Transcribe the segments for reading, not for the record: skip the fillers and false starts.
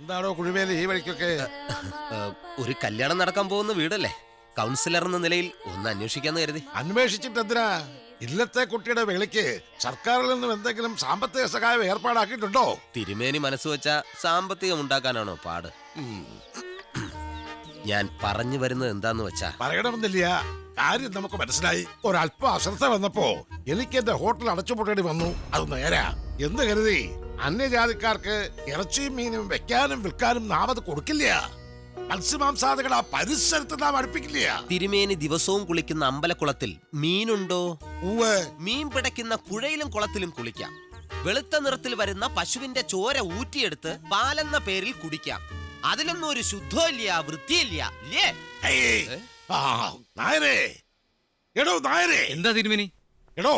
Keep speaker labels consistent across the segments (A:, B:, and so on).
A: എന്താണോ കുഴിമേല് ഈ വഴിക്കൊക്കെ?
B: ഒരു കല്യാണം നടക്കാൻ പോകുന്ന വീടല്ലേ, കൗൺസിലർ എന്ന നിലയിൽ ഒന്ന് അന്വേഷിക്കാന്ന് കരുതി.
A: അന്വേഷിച്ചിട്ട് എന്തിനാ? ഇല്ലത്തെ കുട്ടിയുടെ വിളിക്ക് സർക്കാരിൽ നിന്നും എന്തെങ്കിലും സാമ്പത്തിക സഹായം ഏർപ്പാടാക്കിയിട്ടുണ്ടോ?
B: തിരുമേനി മനസ്സ് വെച്ച സാമ്പത്തികം ഉണ്ടാക്കാനാണോ പാട്? ഞാൻ പറഞ്ഞു വരുന്നത് എന്താന്ന് വെച്ചാ,
A: പറയണമെന്നില്ല, കാര്യം നമുക്ക് മനസ്സിലായി. ഒരല്പം അശ്രദ്ധ വന്നപ്പോ എനിക്ക് എന്റെ ഹോട്ടൽ അടച്ചുപൂട്ടേണ്ടി വന്നു. അത് നേരാ എന്ന് കരുതി അന്യജാതിക്കാർക്ക് ഇറച്ചിയും മീനും വെക്കാനും വിൽക്കാനും നാം അത് കൊടുക്കില്ല. മത്സ്യമാംസാദികൾ ആ പരിസരത്ത് നാം അടുപ്പിക്കില്ല.
B: തിരുമേനി ദിവസവും കുളിക്കുന്ന അമ്പലക്കുളത്തിൽ മീനുണ്ടോ? മീൻ പിടയ്ക്കുന്ന പുഴയിലും കുളത്തിലും കുളിക്കാം. വെളുത്ത നിറത്തിൽ വരുന്ന പശുവിന്റെ ചോര ഊറ്റിയെടുത്ത് പാലെന്ന പേരിൽ കുടിക്കാം. അതിലൊന്നും ഒരു ശുദ്ധമില്ല, വൃത്തിയില്ല.
C: എന്താ തിരുമേനി?
A: എടോ,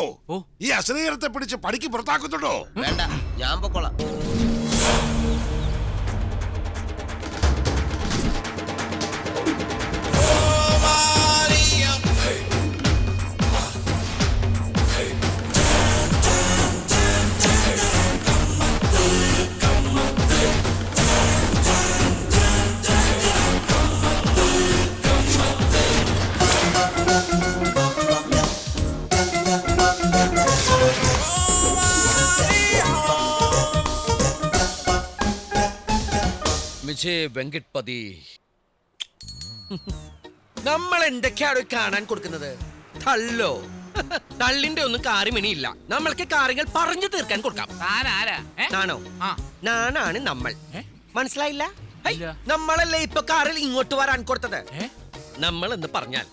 A: ഈ അശ്രീകരത്തെ പിടിച്ച് പടിക്ക് പുറത്താക്കുന്നുണ്ടോ?
B: വേണ്ട, ഞാൻ പൊക്കോളാം.
D: വെങ്കട്പതി, നമ്മൾ എന്തൊക്കെയാണ് കാണാൻ കൊടുക്കുന്നത്? തള്ളോ? തള്ളിന്റെ ഒന്നും കാര്യമിനിയില്ല. നമ്മൾക്ക് കാര്യങ്ങൾ പറഞ്ഞു തീർക്കാൻ കൊടുക്കാം. നാണോ? നാണാണ് നമ്മൾ. മനസ്സിലായില്ല? നമ്മളല്ലേ ഇപ്പൊ കാറിൽ ഇങ്ങോട്ട് വരാൻ കൊടുത്തത്. നമ്മൾ എന്ന് പറഞ്ഞാൽ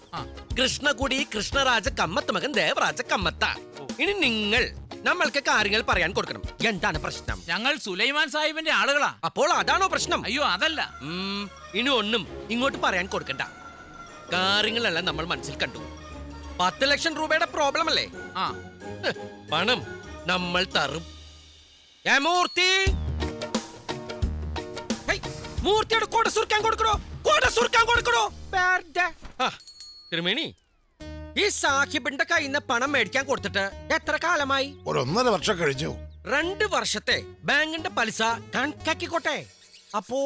D: കൃഷ്ണകുടി കൃഷ്ണരാജ കമ്മത്ത് മകൻ ദേവരാജ കമ്മത്ത. ഇനി നിങ്ങൾ നമ്മൾക്ക് കാര്യങ്ങൾ പറയാൻ കൊടുക്കണം. എന്താണ് പ്രശ്നം?
C: ഞങ്ങൾ സുലൈമാൻ സാഹിബിന്റെ ആളുകളാ.
D: അപ്പോൾ അതാണോ പ്രശ്നം?
C: അയ്യോ, അതല്ല.
D: ഇനി ഒന്നും ഇങ്ങോട്ട് പറയാൻ കൊടുക്കണ്ട. കാര്യങ്ങളെല്ലാം നമ്മൾ മനസ്സിൽ കണ്ടു. 10 ലക്ഷം രൂപയുടെ പ്രോബ്ലം അല്ലേ? പണം നമ്മൾ തരും. മൂർത്തി, മൂർത്തിയോട് കോട സുർക്കാൻ കൊടുക്കണോ? കോട സുർക്കാൻ കൊടുക്കണോ? തിരുമേനി, ഈ സാഹിബിന്റെ കയ്യിൽ നിന്ന് പണം മേടിക്കാൻ കൊടുത്തിട്ട് എത്ര കാലമായി?
A: 1.5 വർഷം കഴിഞ്ഞു.
D: 2 വർഷത്തെ ബാങ്കിന്റെ പലിശ കണക്കാക്കിക്കോട്ടെ. അപ്പോ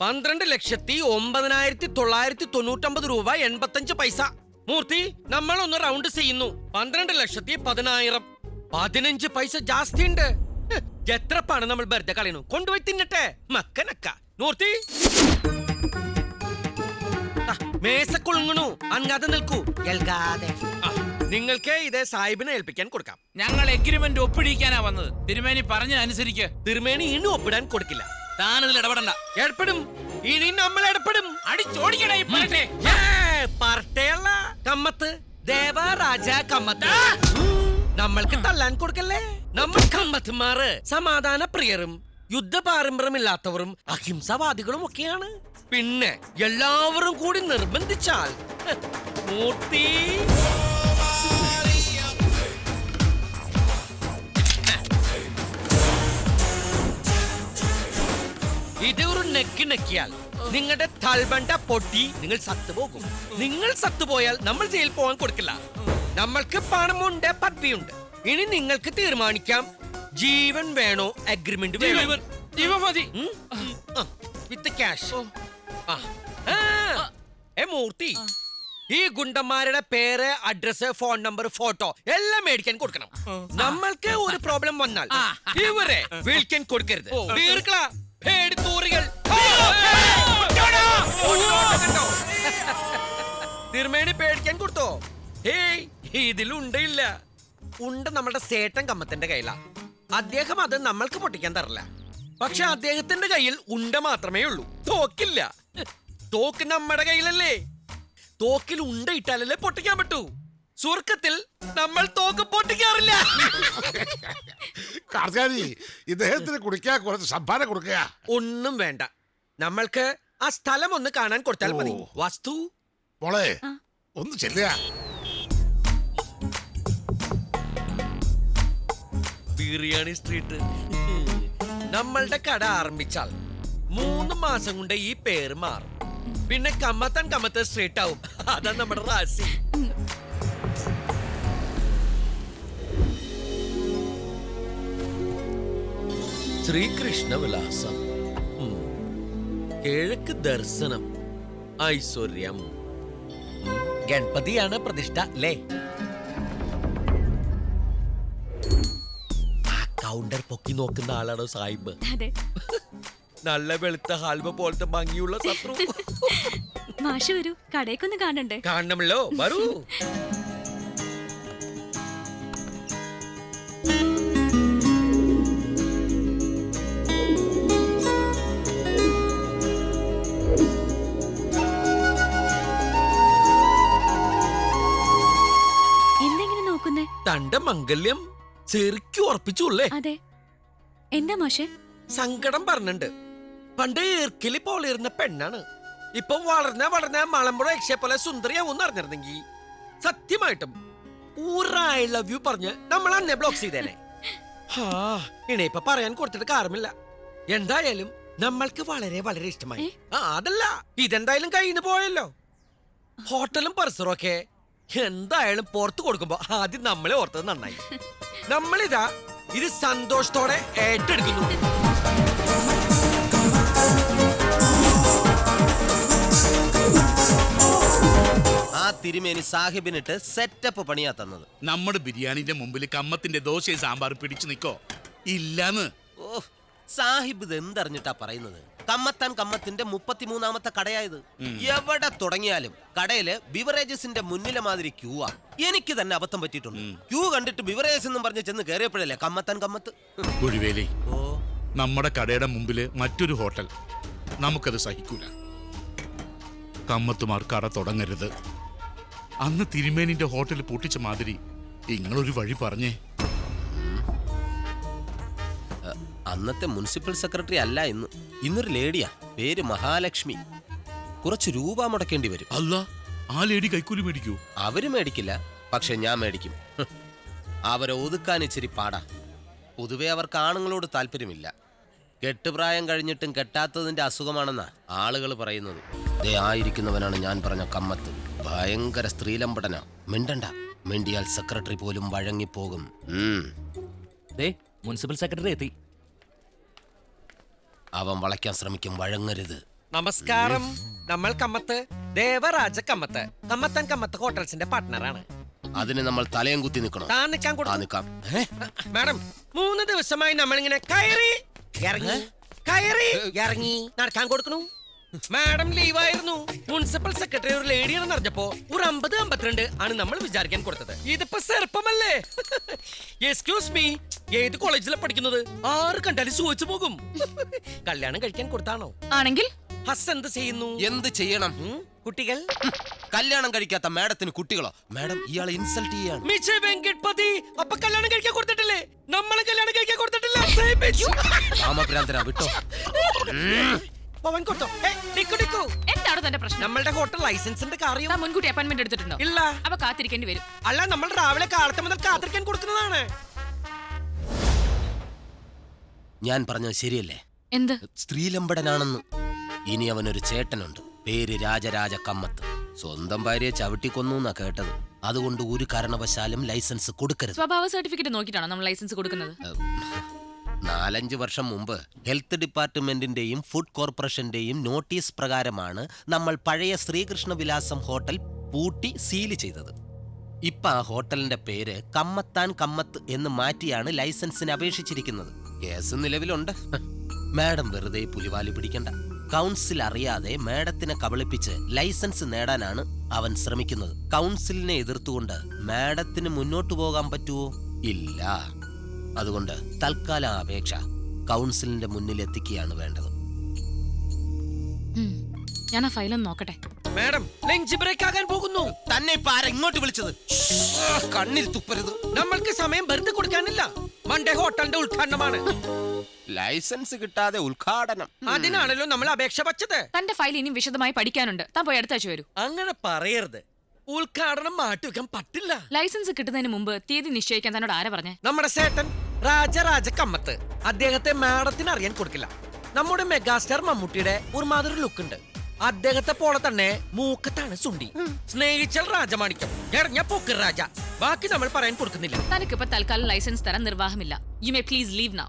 D: 12,09,999 രൂപ 85 പൈസ. മൂർത്തി, നമ്മളൊന്ന് റൗണ്ട് ചെയ്യുന്നു. 12,10,000. 15 പൈസ ജാസ്തി ഉണ്ട്. എത്ര പണം നമ്മൾ വെറുതെ കളയുന്നു? കൊണ്ടുപോയി തിന്നട്ടെ മക്കനക്ക. മൂർത്തി, മേസക്കൊളുങ്ങണു, അനങ്ങാതെ നിൽക്കൂ. നിങ്ങൾക്ക് ഇത് സാഹിബിനെ ഏൽപ്പിക്കാൻ കൊടുക്കാം.
C: ഞങ്ങൾ എഗ്രിമെന്റ് ഒപ്പിടിക്കാനാ വന്നത്. തിരുമേനി പറഞ്ഞ അനുസരിക്ക്.
D: തിരുമേനി ഇനി ഒപ്പിടാൻ കൊടുക്കില്ല.
C: താനതിൽ ഇടപെടണ്ട.
D: ഏർപ്പെടും. ഇനി നമ്മൾ ഏർപ്പെടും.
C: അടിച്ചോടിക്കണേ.
D: പറട്ടയല്ല കമ്മത്ത്, ദേവരാജ കമ്മത്ത്. നമ്മൾക്ക് തല്ലാൻ കൊടുക്കല്ലേ. നമ്മൾ കമ്മത്തുമാറ് സമാധാന പ്രിയരും യുദ്ധപാരമ്പര്യമില്ലാത്തവരും അഹിംസവാദികളും ഒക്കെയാണ്. പിന്നെ എല്ലാവരും കൂടി നിർബന്ധിച്ചാൽ മൂർത്തി ഇത് ഒരു നെക്കിയാൽ നിങ്ങളുടെ തൽബണ്ട പൊട്ടി നിങ്ങൾ സത്തുപോകും. നിങ്ങൾ സത്തുപോയാൽ നമ്മൾ ജയിൽ പോകാൻ കൊടുക്കില്ല. നമ്മൾക്ക് പണമുണ്ട്, പദവിയുണ്ട്. ഇനി നിങ്ങൾക്ക് തീരുമാനിക്കാം, ജീവൻ വേണോ അഗ്രിമെന്റ് വേണോ?
C: ജീവൻ മതി.
D: വിത്ത് ക്യാഷ്. മൂർത്തി, ഈ ഗുണ്ടന്മാരുടെ പേര്, അഡ്രസ്, ഫോൺ നമ്പർ, ഫോട്ടോ എല്ലാം മേടിക്കാൻ കൊടുക്കണം. നമ്മൾക്ക് ഒരു പ്രോബ്ലം വന്നാൽ ഇവരെ വിളിക്കാൻ കൊടുക്കരുത്. തിരുമേനി പേടിക്കാൻ കൊടുത്തോ? ഇതിലുണ്ടയില്ല. ഉണ്ട നമ്മുടെ സേട്ടൻ കമ്മത്തിന്റെ കയ്യിലാ. അദ്ദേഹം അത് നമ്മൾക്ക് പൊട്ടിക്കാൻ തരില്ല. പക്ഷെ അദ്ദേഹത്തിന്റെ കയ്യിൽ ഉണ്ട മാത്രമേ ഉള്ളൂ, തോക്കില്ല. തോക്ക് നമ്മുടെ കയ്യിലല്ലേ. തോക്കിൽ ഉണ്ട ഇട്ടാലല്ലേ പൊട്ടിക്കാൻ പറ്റൂ. സ്വർഗത്തിൽ നമ്മൾ തോക്ക് പൊട്ടിക്കാറില്ല.
A: ഇദ്ദേഹത്തിന് കുടിക്കാൻ കുറച്ച് സംഭാവന കൊടുക്കുക.
D: ഒന്നും വേണ്ട. നമ്മൾക്ക് ആ സ്ഥലം ഒന്ന് കാണാൻ കൊടുത്താൽ മതി. വസ്തു
A: മോളെ ഒന്ന് ചെല്ലുക.
D: ബിരിയാണി സ്ട്രീറ്റ്. നമ്മളുടെ കട ആരംഭിച്ചാൽ 3 മാസം കൊണ്ട് ഈ പേര് മാറും. പിന്നെ കമ്മത്ത് സ്ട്രീറ്റ് ആവും. അതാ നമ്മുടെ റാസി. ശ്രീകൃഷ്ണ വിലാസം, കിഴക്ക് ദർശനം, ഐശ്വര്യം, ഗണപതിയാണ് പ്രതിഷ്ഠ അല്ലേ? ആ കൗണ്ടർ പൊക്കി നോക്കുന്ന ആളാണോ സാഹിബ്?
E: അതെ.
D: നല്ല വെളുത്ത ഹാൽവ പോലത്തെ ഭംഗിയുള്ള ശത്രു.
E: മാഷ് വരൂ, കടയൊക്കൊന്ന് കാണണ്ടേ?
D: കാണണമല്ലോ, വരൂ.
E: എന്തെങ്ങനെ നോക്കുന്നേ?
D: തന്റെ മംഗല്യം ശരിക്കും ഉറപ്പിച്ചുള്ളേ?
E: അതെ. എന്താ മാഷെ?
D: സങ്കടം പറഞ്ഞിട്ടുണ്ട്. പണ്ട് ഈർക്കിലി പോലെ ഇരുന്ന പെണ്ണാണ്. ഇപ്പൊ വളർന്ന മലമ്പുഴ യക്ഷയെ പോലെ സുന്ദരിയാവൂന്ന് അറിഞ്ഞിരുന്നെങ്കിൽ സത്യമായിട്ടും ഐ ലവ് യു പറഞ്ഞ് നമ്മൾ അന്നെ ബ്ലോക്ക് ചെയ്തേനെ. ഇനിയിപ്പൊ പറയാൻ കൊടുത്തിട്ട് കാരണമില്ല. എന്തായാലും നമ്മൾക്ക് വളരെ വളരെ ഇഷ്ടമായി. അതല്ല, ഇതെന്തായാലും കയ്യിൽ നിന്ന് പോയല്ലോ. ഹോട്ടലും പരിസരവും ഒക്കെ എന്തായാലും പുറത്തു കൊടുക്കുമ്പോ ആദ്യം നമ്മളെ ഓർത്തത് നന്നായി. നമ്മളിതാ ഇത് സന്തോഷത്തോടെ ഏറ്റെടുക്കുന്നു.
B: ആ തിരുമേനി സാഹിബിനിട്ട് സെറ്റപ്പ് പണിയാ തന്നത്.
F: നമ്മുടെ ബിരിയാണിന്റെ മുമ്പിൽ കമ്മത്തിന്റെ ദോശയും സാമ്പാർ പിടിച്ചു നിക്കോ? ഇല്ലാന്ന്.
B: ഓ, സാഹിബ് ഇത് എന്തറിഞ്ഞിട്ടാ പറയുന്നത്? കമ്മത്തിന്റെ 33ാമത്തെ കടയായത്. എവിടെ തുടങ്ങിയാലും കടയില് ബിവറേജസിന്റെ മുന്നിലെ മാതിരി ക്യൂവാ. എനിക്ക് തന്നെ അബദ്ധം പറ്റിയിട്ടുണ്ട്. ക്യൂ കണ്ടിട്ട് ബിവറേജസ് എന്നും പറഞ്ഞ് ചെന്ന് കയറിയപ്പോഴല്ലേ കമ്മത്ത്.
F: ഒഴിവേലി,
B: ഓ,
F: നമ്മുടെ കടയുടെ മുമ്പില് മറ്റൊരു ഹോട്ടൽ. നമുക്കത് സഹിക്കൂല. കമ്മത്തുമാർ കട തുടങ്ങരുത്. അന്ന് തിരുമേനിന്റെ ഹോട്ടൽ പൂട്ടിച്ച മാതിരി നിങ്ങളൊരു വഴി പറഞ്ഞേ.
B: അന്നത്തെ മുനിസിപ്പൽ സെക്രട്ടറി അല്ല ഇന്നൊരു ലേഡിയാ. പേര് മഹാലക്ഷ്മി. കുറച്ച് രൂപ മുടക്കേണ്ടി വരും.
F: അല്ല, ആ ലേഡി കൈക്കൂലി മേടിക്കൂ?
B: അവര് മേടിക്കില്ല, പക്ഷെ ഞാൻ മേടിക്കും. അവരെ ഒതുക്കാൻ ഇച്ചിരി പാടാ. പൊതുവെ അവർക്ക് ആണുങ്ങളോട് താല്പര്യമില്ല. കെട്ടുപ്രായം കഴിഞ്ഞിട്ടും കെട്ടാത്തതിന്റെ അസുഖമാണെന്നാ ആളുകൾ പറയുന്നത്. ദേ ആയിരിക്കുന്നവനാണ് ഞാൻ പറഞ്ഞ കമ്മത്ത്. ഭയങ്കര സ്ത്രീലമ്പടനാ. മിണ്ടണ്ട, മിണ്ടിയാൽ സെക്രട്ടറി പോലും വഴങ്ങിപ്പോകും.
C: മുനിസിപ്പൽ സെക്രട്ടറി എത്തി.
B: അവൻ വളയ്ക്കാൻ ശ്രമിക്കും, വഴങ്ങരുത്.
D: നമസ്കാരം. നമ്മൾ കമ്മത്ത്, ദേവരാജ കമ്മത്ത്, കമ്മത്ത് ഹോട്ടൽസിന്റെ പാർട്ട്ണറാണ്.
B: അതിന് നമ്മൾ തലയും കുത്തി നിൽക്കണം.
D: താൻ നിൽക്കാൻ കൊടുക്കാം.
B: നിൽക്കാം.
D: മാഡം, 3 ദിവസമായി നമ്മളിങ്ങനെ കയറി ഇറങ്ങി നടക്കാൻ കൊടുക്കണു. മാഡം ലീവായിരുന്നു. മുനിസിപ്പൽ സെക്രട്ടറി ഒരു ലേഡിയാണെന്ന് അറിഞ്ഞപ്പോ ഒരു 50-52 ആണ് നമ്മൾ വിചാരിക്കാൻ കൊടുത്തത്. ഇതിപ്പോ ചെറുപ്പമല്ലേ? എക്സ്ക്യൂസ് മീ, ഏത് കോളേജിലാണ് പഠിക്കുന്നത്? 6 കണ്ടാലും സൂചിച്ചു പോകും. കല്യാണം കഴിക്കാൻ കൊടുത്താണോ?
E: ആണെങ്കിൽ
D: ഹസ് എന്ത് ചെയ്യുന്നു?
B: എന്ത് ചെയ്യണം?
D: കുട്ടികൾ?
B: കല്യാണം കഴിക്കാത്ത മാഡത്തിന് കുട്ടികളോ? മാഡം ഇയാളെ ഇൻസൾട്ട് ചെയ്യാണ്.
D: മിസ്റ്റർ വെങ്കട്പതി, അപ്പൊ കല്യാണം കഴിക്കാൻ കൊടുത്തിട്ടില്ലേ? നമ്മളെ കല്യാണം കഴിക്കാൻ കൊടുത്തിട്ടില്ല.
B: കാമഭ്രാന്തനാ, വിട്ടോ.
E: എന്താണ് തന്റെ പ്രശ്നം?
D: നമ്മളുടെ ഹോട്ടൽ ലൈസൻസിന്റെ കാര്യം
E: മുൻകൂട്ടി അപ്പോയിന്റ്മെന്റ് എടുത്തിട്ടുണ്ടോ?
D: ഇല്ല.
E: അപ്പൊ കാത്തിരിക്കേണ്ടി വരും.
D: അല്ല, നമ്മൾ രാവിലെ കാലത്ത് മുതൽ കാത്തിരിക്കാൻ കൊടുക്കുന്നതാണ്.
B: ഞാൻ പറഞ്ഞത് ശരിയല്ലേ?
E: എന്ത്?
B: സ്ത്രീലമ്പടനാണെന്ന്. ഇനി അവനൊരു ചേട്ടനുണ്ട്, പേര് രാജരാജ കമ്മത്ത്. സ്വന്തം ഭാര്യയെ ചവിട്ടിക്കൊന്നു എന്നാ കേട്ടത്. അതുകൊണ്ട് ഒരു കാരണവശാലും ലൈസൻസ് കൊടുക്കരുത്.
E: സ്വഭാവ സർട്ടിഫിക്കറ്റ് നോക്കിയിട്ടാണോ നമ്മൾ ലൈസൻസ് കൊടുക്കുന്നത്?
B: 4-5 വർഷം മുമ്പ് ഹെൽത്ത് ഡിപ്പാർട്ട്മെന്റിന്റെയും ഫുഡ് കോർപ്പറേഷന്റെയും നോട്ടീസ് പ്രകാരമാണ് നമ്മൾ പഴയ ശ്രീകൃഷ്ണ വിലാസം ഹോട്ടൽ പൂട്ടി സീല് ചെയ്തത്. ഇപ്പൊ ആ ഹോട്ടലിന്റെ പേര് കമ്മത്ത് എന്ന് മാറ്റിയാണ് ലൈസൻസിന് അപേക്ഷിച്ചിരിക്കുന്നത്. കേസ് നിലവിലുണ്ട്. മാഡം വെറുതെ പുലിവാലി പിടിക്കണ്ട. കൗൺസിൽ അറിയാതെ മാഡത്തിനെ കബളിപ്പിച്ച് ലൈസൻസ് നേടാനാണ് അവൻ ശ്രമിക്കുന്നത്. കൗൺസിലിനെ എതിർത്തുകൊണ്ട് മാഡത്തിന് മുന്നോട്ടു പോകാൻ പറ്റുമോ? ഇല്ല. അതുകൊണ്ട് തൽക്കാല അപേക്ഷ കൗൺസിലിന്റെ മുന്നിൽ എത്തിക്കുകയാണ് വേണ്ടത്.
E: ഞാൻ ആ ഫയലൊന്ന് നോക്കട്ടെ.
D: മാഡം, ലഞ്ച് ബ്രേക്ക് ആകാൻ പോകുന്നു.
B: തന്നെ ഇപ്പൊ ആരാ ഇങ്ങോട്ട് വിളിച്ചത്? കണ്ണിൽ തുപ്പരുത്.
D: നമ്മൾക്ക് സമയം വെറുതെ കൊടുക്കാനില്ല. മൺഡേ ഹോട്ടലിന്റെ ഉദ്ഘാടനമാണ്.
B: ലൈസൻസ് കിട്ടാതെ ഉദ്ഘാടനം.
D: അതിനാണല്ലോ നമ്മൾ അപേക്ഷ വച്ചത്.
E: തന്റെ ഫയൽ ഇനിയും വിശദമായി പഠിക്കാനുണ്ട്. താൻ പോയി അടുത്താഴ്ച വരൂ.
D: അങ്ങനെ പറയരുത്. ഉദ്ഘാടനം മാറ്റിവെക്കാൻ പറ്റില്ല.
E: ലൈസൻസ് കിട്ടുന്നതിന് മുമ്പ് തീയതി നിശ്ചയിക്കാൻ തന്നോട് ആരാ പറഞ്ഞേ?
D: നമ്മുടെ സേട്ടൻ രാജരാജ കമ്മത്ത്. അദ്ദേഹത്തെ മാഡത്തിന് അറിയാൻ കൊടുക്കില്ല. നമ്മുടെ മെഗാസ്റ്റാർ മമ്മൂട്ടിയുടെ ഒരു മാതിരി ലുക്ക് ഉണ്ട്. അദ്ദേഹത്തെ പോലെ തന്നെ മൂക്കത്താണ് സുണ്ടി. സ്നേഹിച്ചാൽ രാജമാണിക്യം, എറിഞ്ഞ പോക്കർ രാജ. ബാക്കി നമ്മൾ പറയാൻ കൊടുക്കുന്നില്ല.
E: തനിക്കിപ്പോ തൽക്കാലം ലൈസൻസ് തരാൻ നിർവാഹമില്ല. You may please leave now.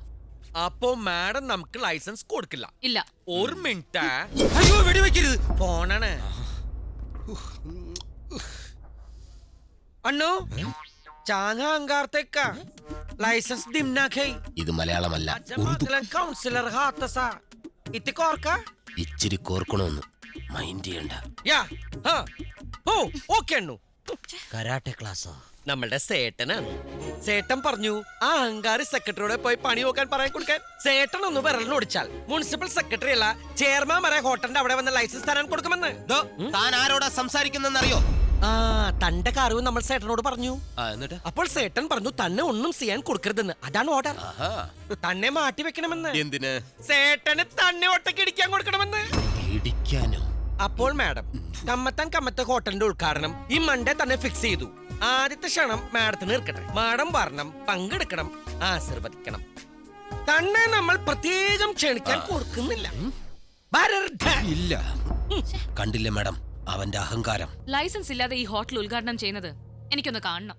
D: അപ്പോ മാഡം നമുക്ക് ലൈസൻസ് കൊടുക്കില്ല.
E: ഇല്ല.
D: ഒരു മിനിറ്റ്. അയ്യോ വെടിവെക്കരുത്, ഫോണാണ്. അണ്ണോ ചാങ്ങ അങ്കാർത്തേക്ക ലൈസൻസ് ദിംനാ ഖൈ.
B: ഇത് മലയാളമല്ല, ഉറുദു.
D: കൗൺസിലർ ഹാത്തസാ ഇത്തിക്കോർക്ക
B: ഇച്ചിരി കോർക്കണോന്ന് മൈൻഡ് ചെയ്യണ്ട.
D: യാ ഹാ ഓ ഓക്കേ അണ്ണു.
B: കരാട്ടെ ക്ലാസ്സോ?
D: നമ്മളുടെ സേട്ടനാണ്. സേട്ടൻ പറഞ്ഞു ആ അഹങ്കാരി സെക്രട്ടറിയോടെ പോയി പണി നോക്കാൻ പറയാൻ കൊടുക്കാൻ. സേട്ടൻ ഒന്ന് വിരലിനോടിച്ചാൽ മുനിസിപ്പൽ സെക്രട്ടറി അല്ല ചെയർമാൻ വരെ ഹോട്ടലിന്റെ അവിടെ വന്ന് ലൈസൻസ് തരാൻ കൊടുക്കുമെന്ന്.
B: താൻ ആരോടാ സംസാരിക്കുന്നെന്നറിയോ?
D: ആ തന്റെ കാര്യം നമ്മൾ സേട്ടനോട് പറഞ്ഞു.
B: എന്നിട്ട്
D: അപ്പോൾ സേട്ടൻ പറഞ്ഞു തന്നെ ഒന്നും ചെയ്യാൻ കൊടുക്കരുതെന്ന്. അതാണ് ഓർഡർ. തന്നെ മാറ്റി വെക്കണമെന്ന്.
B: എന്തിന്?
D: സേട്ടന് തന്നെ ഒട്ടയ്ക്ക് ഇടിക്കാൻ കൊടുക്കണമെന്ന്.
B: ഇടിക്കാനോ?
D: അപ്പോൾ മാഡം കമ്മത്ത് ഹോട്ടലിന്റെ ഉദ്ഘാടനം ഈ മൺഡേ തന്നെ ഫിക്സ് ചെയ്തു. ആദ്യത്തെ ക്ഷണം മാഡത്തിന് ഇരിക്കട്ടെ. മാഡം വരണം, പങ്കെടുക്കണം, ആശീർവദിക്കണം. തന്നെ നമ്മൾ പ്രത്യേകം ക്ഷണിക്കാൻ കൊടുക്കുന്നില്ല.
B: ഇല്ല. കണ്ടില്ലേ മാഡം അവന്റെ അഹങ്കാരം.
E: ലൈസൻസ് ഇല്ലാതെ ഈ ഹോട്ടൽ ഉദ്ഘാടനം ചെയ്യുന്നത് എനിക്കൊന്ന് കാണണം.